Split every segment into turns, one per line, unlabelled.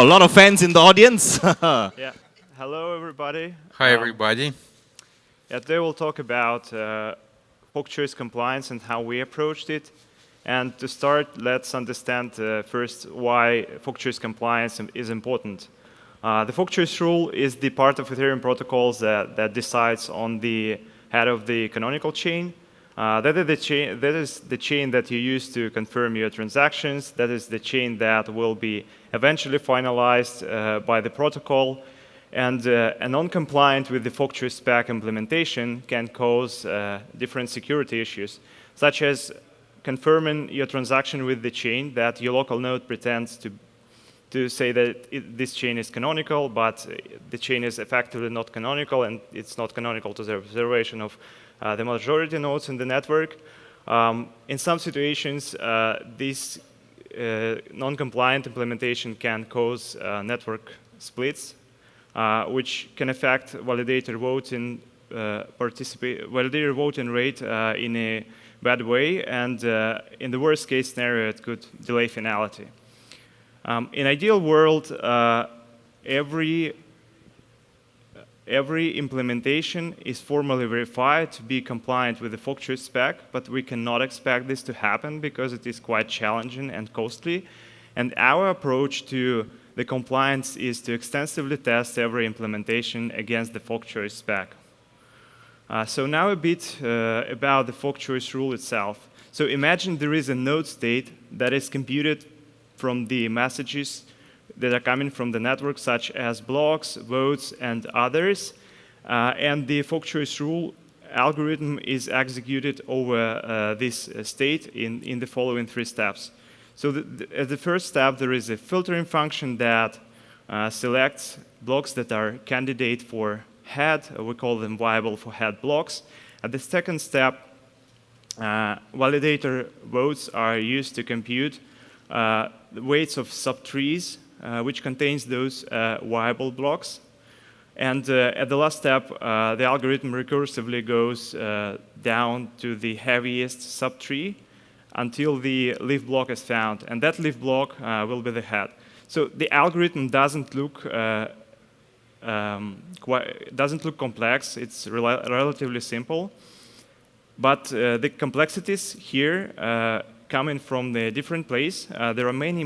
Wow, a lot of fans in the audience.
Yeah. Hello, everybody.
Hi, everybody.
Yeah, today we'll talk about fork choice compliance and how we approached it. And to start, let's understand first why fork choice compliance is important. The fork choice rule is the part of Ethereum protocols that decides on the head of the canonical chain. That is the chain that you use to confirm your transactions. That is the chain that will be eventually finalized by the protocol. And a non-compliant with the fork choice spec implementation can cause different security issues, such as confirming your transaction with the chain that your local node pretends to say that this chain is canonical, but the chain is effectively not canonical, and it's not canonical to the observation of the majority nodes in the network. In some situations, this non-compliant implementation can cause network splits, which can affect validator voting rate in a bad way, and in the worst case scenario, it could delay finality. In ideal world, every implementation is formally verified to be compliant with the fork choice spec, but we cannot expect this to happen because it is quite challenging and costly. And our approach to the compliance is to extensively test every implementation against the fork choice spec. So now a bit about the fork choice rule itself. So imagine there is a node state that is computed from the messages that are coming from the network, such as blocks, votes, and others. And the fork choice rule algorithm is executed over this state in the following 3 steps. So as the first step, there is a filtering function that selects blocks that are candidate for head. We call them viable for head blocks. At the second step, validator votes are used to compute the weights of subtrees, which contains those viable blocks. And at the last step, the algorithm recursively goes down to the heaviest subtree until the leaf block is found. And that leaf block will be the head. So the algorithm doesn't look complex. It's relatively simple. But the complexities here coming from the different place. There are many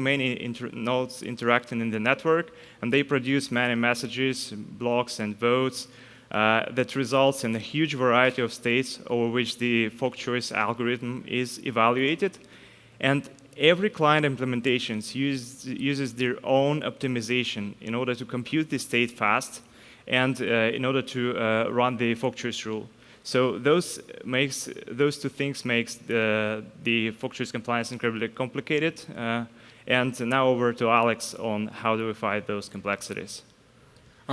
nodes interacting in the network, and they produce many messages, blocks, and votes that results in a huge variety of states over which the fork choice algorithm is evaluated. And every client implementation uses their own optimization in order to compute the state fast and in order to run the fork choice rule. So those 2 things makes the fork choice compliance incredibly complicated. And now over to Alex on how do we fight those complexities.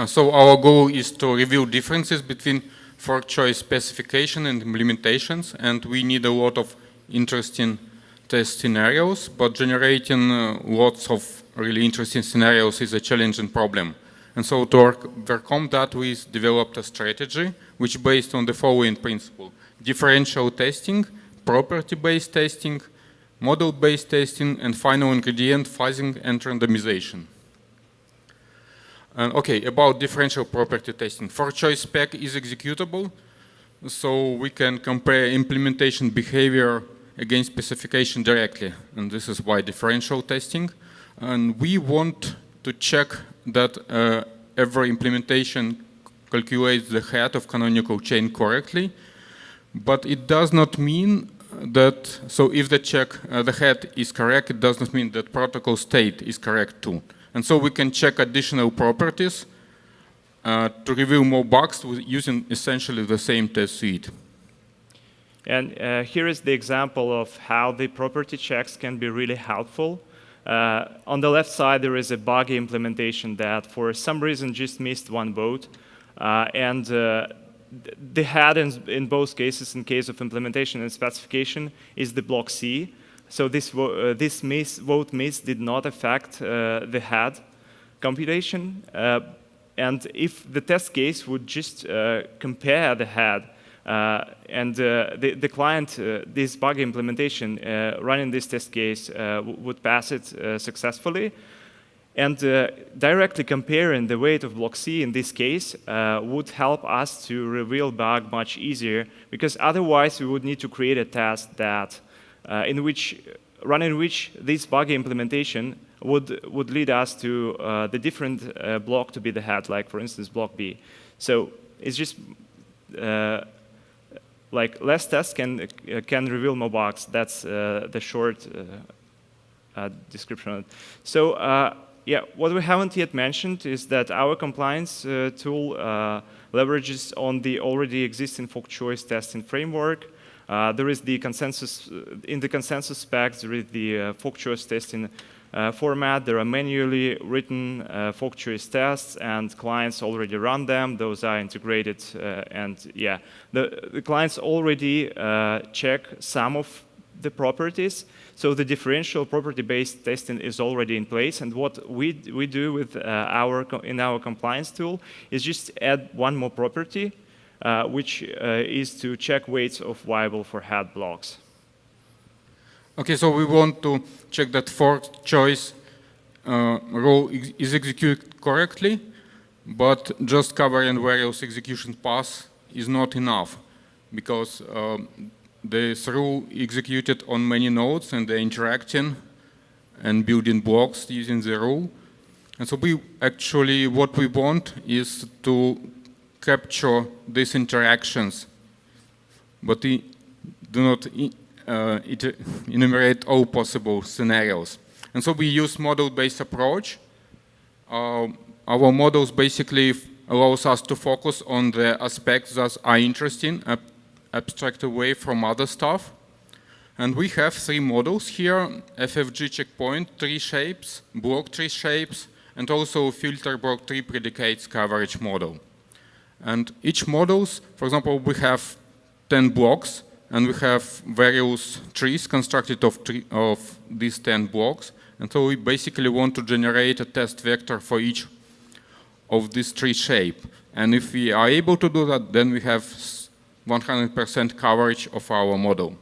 So our goal is to reveal differences between fork choice specification and implementations, and we need a lot of interesting test scenarios, but generating lots of really interesting scenarios is a challenging problem. And so to overcome that, we developed a strategy which is based on the following principle: differential testing, property-based testing, model-based testing, and final ingredient fuzzing and randomization. Okay, about differential property testing. Fork choice spec is executable, so we can compare implementation behavior against specification directly. And this is why differential testing. And we want to check that every implementation calculates the head of canonical chain correctly, but it does not mean that, so if the head is correct, it does not mean that protocol state is correct too. And so we can check additional properties to reveal more bugs using essentially the same test suite.
And here is the example of how the property checks can be really helpful. On the left side, there is a buggy implementation that for some reason just missed 1 vote. And the head in both cases, in case of implementation and specification, is the block C. So this vote miss did not affect the head computation. And if the test case would just compare the head and the client, this buggy implementation running this test case would pass it successfully. And directly comparing the weight of block C in this case would help us to reveal bug much easier, because otherwise we would need to create a test that in which this buggy implementation would lead us to the different block to be the head, like for instance block B. So it's just like less tests can reveal more bugs. That's the short description of it. So yeah, what we haven't yet mentioned is that our compliance tool leverages on the already existing fork choice testing framework. There is the consensus, in the consensus specs, there is the fork choice testing format. There are manually written fork choice tests, and clients already run them. Those are integrated, and yeah, the clients already check some of the properties. So the differential property-based testing is already in place, and what we do with in our compliance tool is just add one more property, which is to check weights of viable for head blocks.
Okay, so we want to check that fork choice rule is executed correctly, but just covering various execution paths is not enough, because this rule executed on many nodes, and they're interacting and building blocks using the rule. And so what we want is to capture these interactions, but we do not enumerate all possible scenarios. And so we use model-based approach. Our models basically allows us to focus on the aspects that are interesting, abstract away from other stuff. And we have 3 models here: FFG checkpoint, tree shapes, block tree shapes, and also filter block tree predicates coverage model. And each models, for example, we have 10 blocks, and we have various trees constructed of these 10 blocks. And so we basically want to generate a test vector for each of this tree shape. And if we are able to do that, then we have 100% coverage of our model.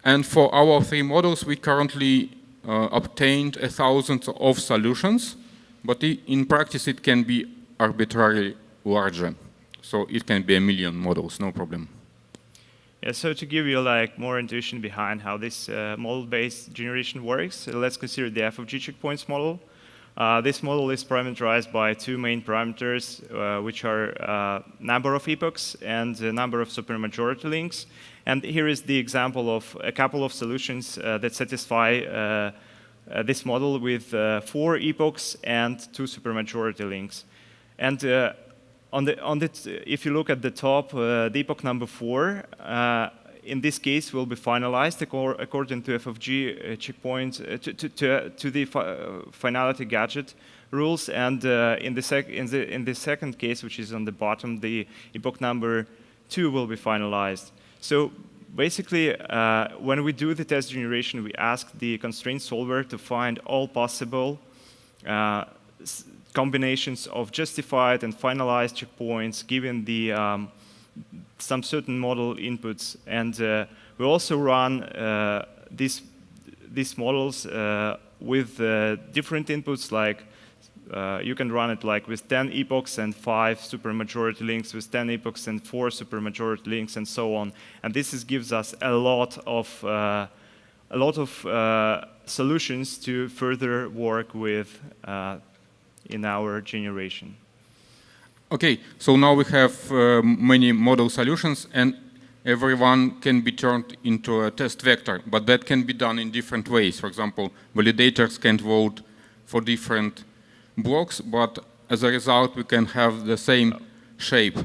And for our 3 models, we currently obtained 1,000 of solutions, but in practice it can be arbitrarily larger. So it can be 1 million models, no problem.
Yeah, so to give you like more intuition behind how this model-based generation works, let's consider the FFG checkpoints model. This model is parameterized by 2 main parameters, which are number of epochs and the number of supermajority links. And here is the example of a couple of solutions that satisfy this model with 4 epochs and 2 supermajority links. And if you look at the top, the epoch number 4, in this case, will be finalized according to FFG checkpoint to the finality gadget rules, and in the second case, which is on the bottom, the epoch number 2 will be finalized. So basically, when we do the test generation, we ask the constraint solver to find all possible combinations of justified and finalized checkpoints given the some certain model inputs, and we also run these models with different inputs. Like you can run it like with 10 epochs and 5 supermajority links, with 10 epochs and 4 supermajority links, and so on. And this gives us a lot of solutions to further work with in our generation.
Okay, so now we have many model solutions, and everyone can be turned into a test vector, but that can be done in different ways. For example, validators can vote for different blocks, but as a result, we can have the same shape.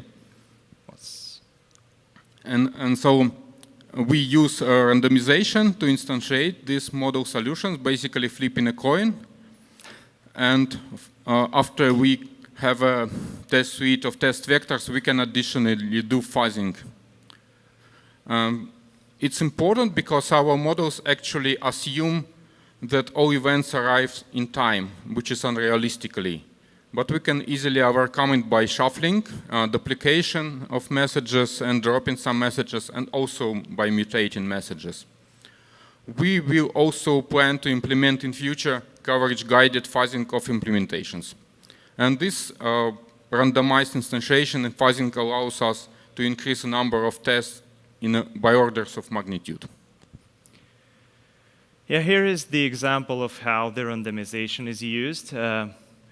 And so we use randomization to instantiate these model solutions, basically flipping a coin. And after we have a test suite of test vectors, we can additionally do fuzzing. It's important because our models actually assume that all events arrive in time, which is unrealistically. But we can easily overcome it by shuffling, duplication of messages and dropping some messages, and also by mutating messages. We will also plan to implement in future coverage-guided fuzzing of implementations. And this randomized instantiation and fuzzing allows us to increase the number of tests by orders of magnitude.
Yeah, here is the example of how the randomization is used.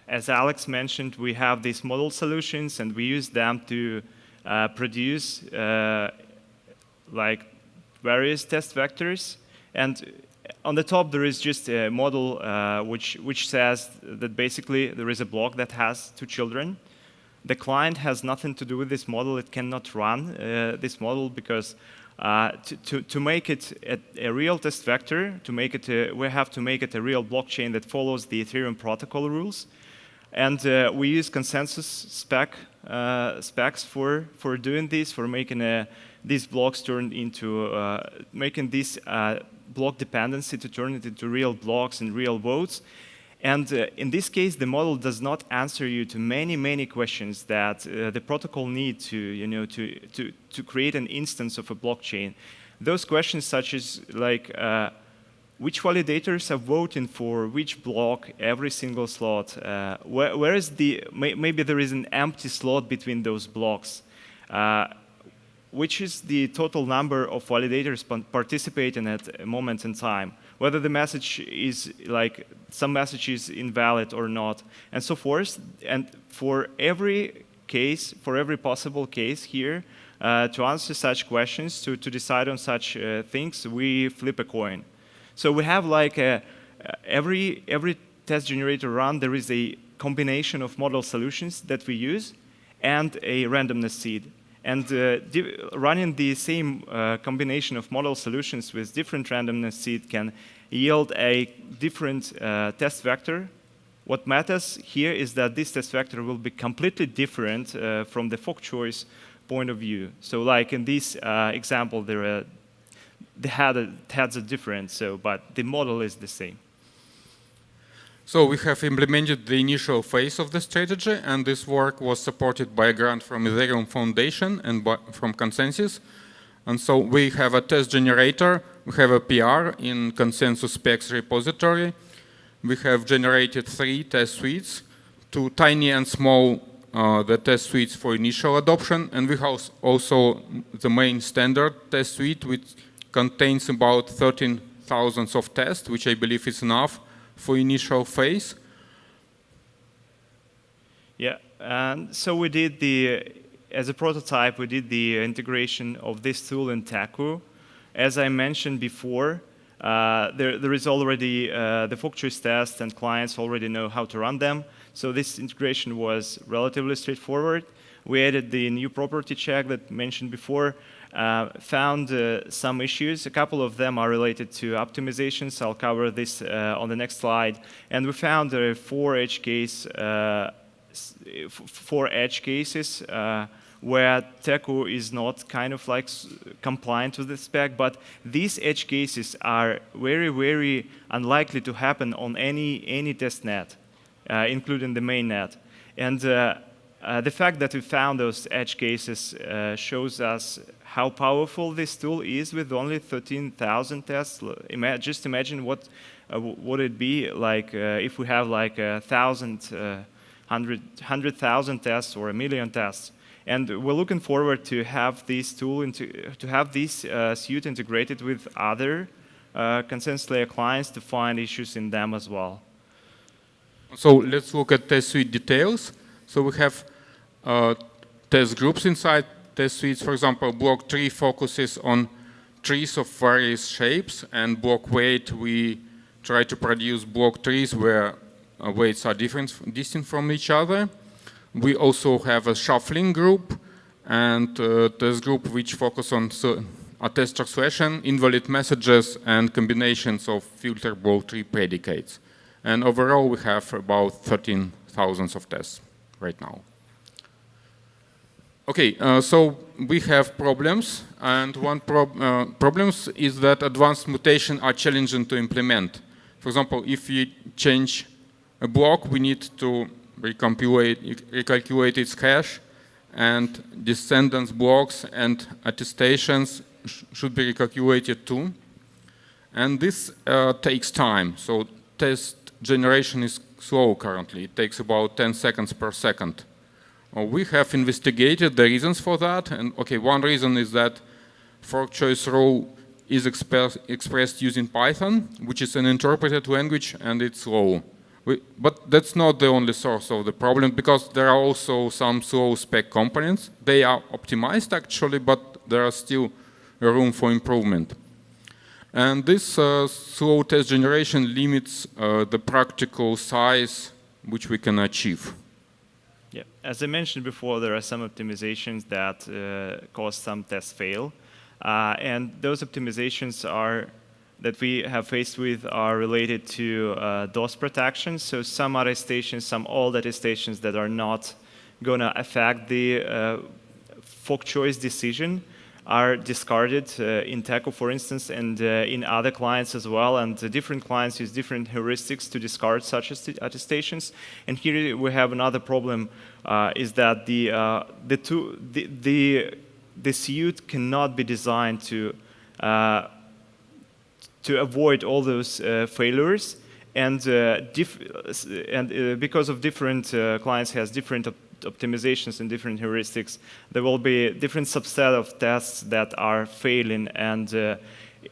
As Alex mentioned, we have these model solutions, and we use them to produce like various test vectors. And on the top, there is just a model which says that basically there is a block that has two children. The client has nothing to do with this model. It cannot run this model because to make it a real test vector, we have to make it a real blockchain that follows the Ethereum protocol rules. And we use consensus specs for doing this, for making these blocks turn into, making this block dependency to turn it into real blocks and real votes. And in this case, the model does not answer you to many questions that the protocol needs to create an instance of a blockchain. Those questions such as like, which validators are voting for which block every single slot? Where is maybe there is an empty slot between those blocks. Which is the total number of validators participating at a moment in time, whether the message is like some message is invalid or not, and so forth. And for every case, for every possible case here, to answer such questions, to decide on such things, we flip a coin. So we have like every test generator run, there is a combination of model solutions that we use and a randomness seed. And running the same combination of model solutions with different randomness seed can yield a different test vector. What matters here is that this test vector will be completely different from the fork choice point of view. So like in this example, the heads are different, but the model is the same.
So we have implemented the initial phase of the strategy, and this work was supported by a grant from Ethereum Foundation and from Consensus. And so we have a test generator, we have a PR in Consensus Specs repository. We have generated 3 test suites, 2 tiny and small the test suites for initial adoption, and we have also the main standard test suite, which contains about 13,000 of tests, which I believe is enough for initial phase.
Yeah, and so we did as a prototype, we did the integration of this tool in Taku. As I mentioned before, there is already the fork choice test, and clients already know how to run them. So this integration was relatively straightforward. We added the new property check that mentioned before, found some issues. A couple of them are related to optimizations. I'll cover this on the next slide. And we found 4 edge cases where Teku is not kind of like compliant to the spec, but these edge cases are very unlikely to happen on any test net, including the main net. And the fact that we found those edge cases shows us how powerful this tool is with only 13,000 tests. Just imagine what would it be like if we have like 100,000 tests or 1 million tests. And we're looking forward to have this suite integrated with other consensus layer clients to find issues in them as well.
So let's look at test suite details. So we have test groups inside test suites. For example, block tree focuses on trees of various shapes, and block weight, we try to produce block trees where weights are distinct from each other. We also have a shuffling group and a test group which focus on a test translation, invalid messages, and combinations of filter block tree predicates. And overall, we have about 13,000 of tests right now. Okay, so we have problems, and one problems is that advanced mutations are challenging to implement. For example, if you change a block, we need to recalculate its hash, and descendants blocks and attestations should be recalculated too. And this takes time. So test generation is slow currently. It takes about 10 seconds per second. We have investigated the reasons for that. And okay, one reason is that fork choice row is expressed using Python, which is an interpreted language, and it's slow. But that's not the only source of the problem, because there are also some slow spec components. They are optimized actually, but there are still room for improvement. And this slow test generation limits the practical size which we can achieve.
Yeah, as I mentioned before, there are some optimizations that cause some tests fail. And those optimizations that we have faced with are related to DOS protection. So some attestations, some old attestations that are not going to affect the fork choice decision are discarded in TECO, for instance, and in other clients as well. And different clients use different heuristics to discard such attestations. And here we have another problem: is that the suit cannot be designed to avoid all those failures, and because of different clients has different optimizations and different heuristics, there will be different subset of tests that are failing. And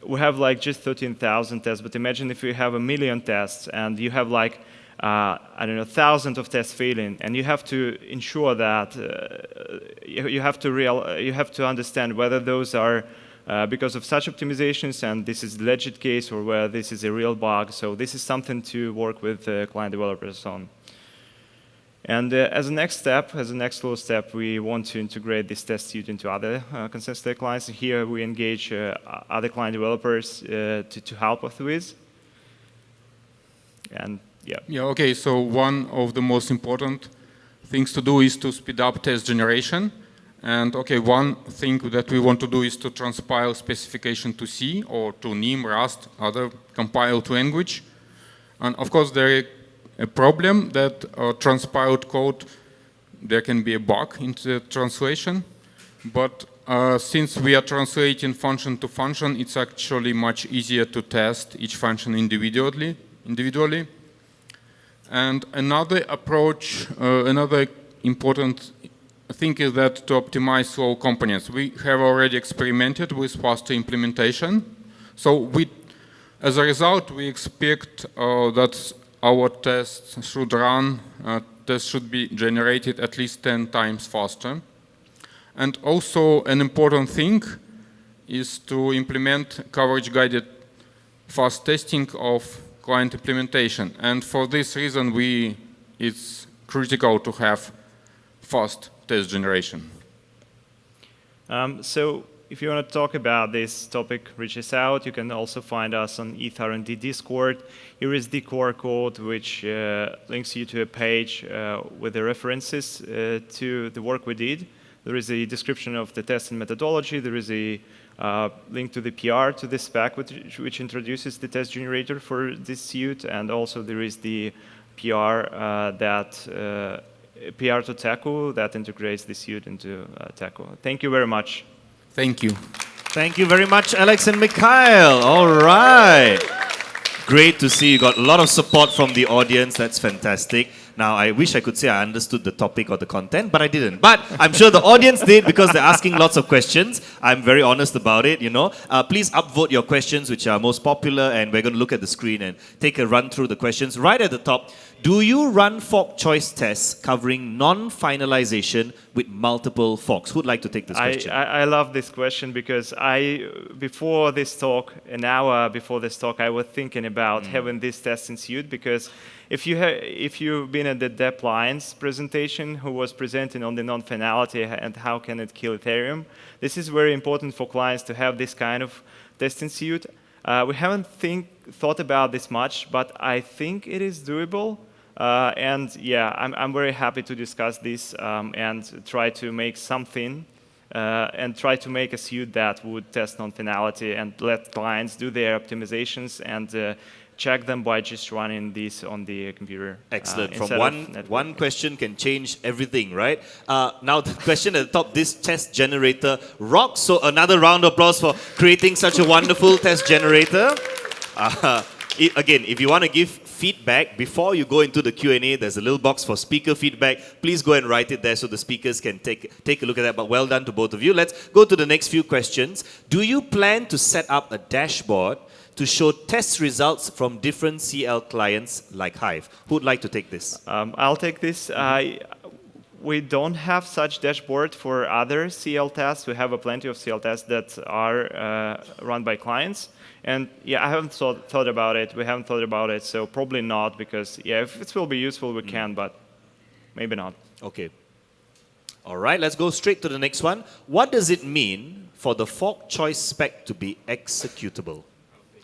we have like just 13,000 tests, but imagine if you have 1 million tests and you have like I don't know, thousands of tests failing, and you have to ensure that you have to understand whether those are because of such optimizations, and this is a legit case, or whether this is a real bug. So this is something to work with client developers on. And as a next step, as a next slow step, we want to integrate this test suite into other consensus clients. Here we engage other client developers to help us with. And yeah,
okay, so one of the most important things to do is to speed up test generation. And okay, one thing that we want to do is to transpile specification to C or to NIM, Rust, other compiled language. And of course, there is a problem that transpiled code, there can be a bug in the translation. But since we are translating function to function, it's actually much easier to test each function individually. And another approach, another important thing is that to optimize slow components. We have already experimented with faster implementation. So as a result, we expect that our tests should run, tests should be generated at least 10 times faster. And also an important thing is to implement coverage-guided fast testing of client implementation. And for this reason, it's critical to have fast test generation.
So if you want to talk about this topic, reach us out. You can also find us on ETH-R&D Discord. Here is the QR code, which links you to a page with the references to the work we did. There is a description of the testing methodology. There is a link to the PR, to the spec, which introduces the test generator for this suite. And also there is the PR PR to TECO that integrates the suite into TECO. Thank you very much.
Thank you.
Thank you very much, Alex and Mikhail. All right. Great to see you got a lot of support from the audience. That's fantastic. Now, I wish I could say I understood the topic or the content, but I didn't. But I'm sure the audience did, because they're asking lots of questions. I'm very honest about it, you know. Please upvote your questions, which are most popular, and we're going to look at the screen and take a run through the questions. Right at the top, do you run fork choice tests covering non-finalization with multiple forks? Who'd like to take this question?
I love this question, because before this talk, an hour before this talk, I was thinking about having this testing suite, because if you've been at the Devcon presentation, who was presenting on the non-finality and how can it kill Ethereum, this is very important for clients to have this kind of testing suite. We haven't thought about this much, but I think it is doable. And yeah, I'm very happy to discuss this and try to make something and try to make a suite that would test non-finality and let clients do their optimizations and check them by just running this on the computer.
Excellent. From one question can change everything, right? Now the question at the top, this test generator rocks. So another round of applause for creating such a wonderful test generator. Again, if you want to give feedback before you go into the Q&A, there's a little box for speaker feedback. Please go and write it there so the speakers can take a look at that. But well done to both of you. Let's go to the next few questions. Do you plan to set up a dashboard to show test results from different CL clients like Hive? Who would like to take this?
I'll take this. We don't have such dashboard for other CL tests. We have plenty of CL tests that are run by clients. And yeah, I haven't thought about it. We haven't thought about it, so probably not, because yeah, if it will be useful, we can, but maybe not.
Okay. All right, let's go straight to the next one. What does it mean for the fork choice spec to be executable?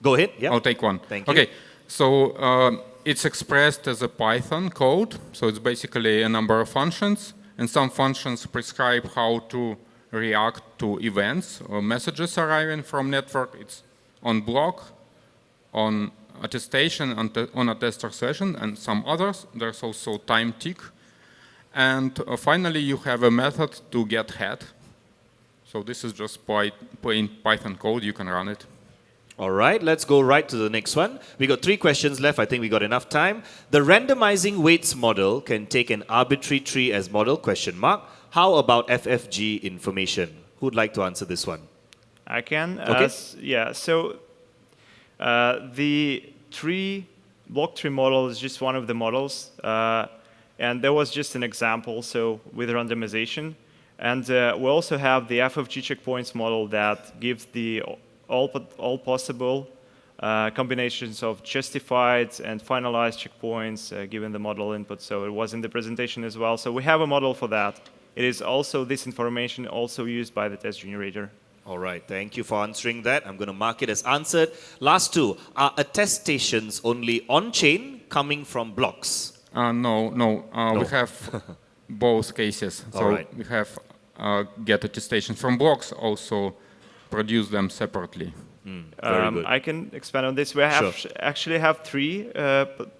Go ahead. Yeah.
I'll take one.
Thank you.
Okay, so it's expressed as a Python code. So it's basically a number of functions, and some functions prescribe how to react to events or messages arriving from network. It's on block, on attestation, on a tester session, and some others. There's also time tick. And finally, you have a method to get head. So this is just plain Python code. You can run it.
All right, let's go right to the next one. We got 3 questions left. I think we got enough time. The randomizing weights model can take an arbitrary tree as model, question mark. How about FFG information? Who'd like to answer this one?
I can.
Okay.
Yeah, so the block tree model is just one of the models. And there was just an example, so with randomization. And we also have the FFG checkpoints model that gives the all possible combinations of justified and finalized checkpoints given the model input. So it was in the presentation as well. So we have a model for that. It is also this information also used by the test generator.
All right, thank you for answering that. I'm going to mark it as answered. Last 2. Are attestations only on-chain coming from blocks?
No. We have both cases. So
right.
we have get attestation from blocks, also produce them separately.
Very good.
I can expand on this. We actually have 3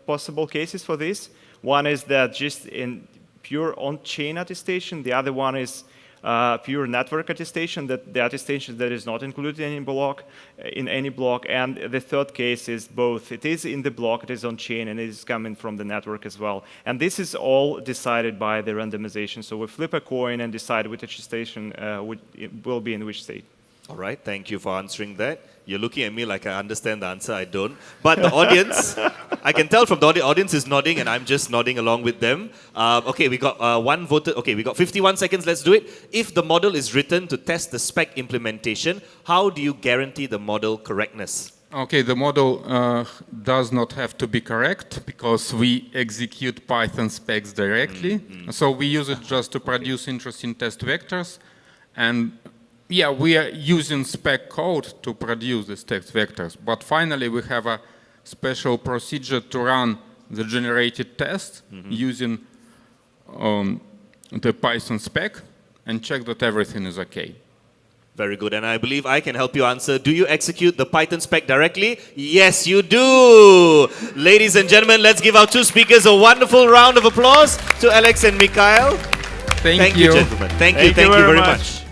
possible cases for this. One is that just in pure on-chain attestation. The other one is pure network attestation, that the attestation that is not included in any block. And the third case is both. It is in the block, it is on chain, and it is coming from the network as well. And this is all decided by the randomization. So we flip a coin and decide which attestation will be in which state.
All right, thank you for answering that. You're looking at me like I understand the answer. I don't. But the audience, I can tell from the audience is nodding, and I'm just nodding along with them. Okay, we got 1 voted. Okay, we got 51 seconds. Let's do it. If the model is written to test the spec implementation, how do you guarantee the model correctness?
Okay, the model does not have to be correct because we execute Python specs directly. So we use it just to produce interesting test vectors. And yeah, we are using spec code to produce these text vectors. But finally, we have a special procedure to run the generated test using the Python spec and check that everything is OK.
Very good. And I believe I can help you answer. Do you execute the Python spec directly? Yes, you do. Ladies and gentlemen, let's give our 2 speakers a wonderful round of applause to Alex and Mikhail.
Thank you.
Gentlemen. Thank you very much.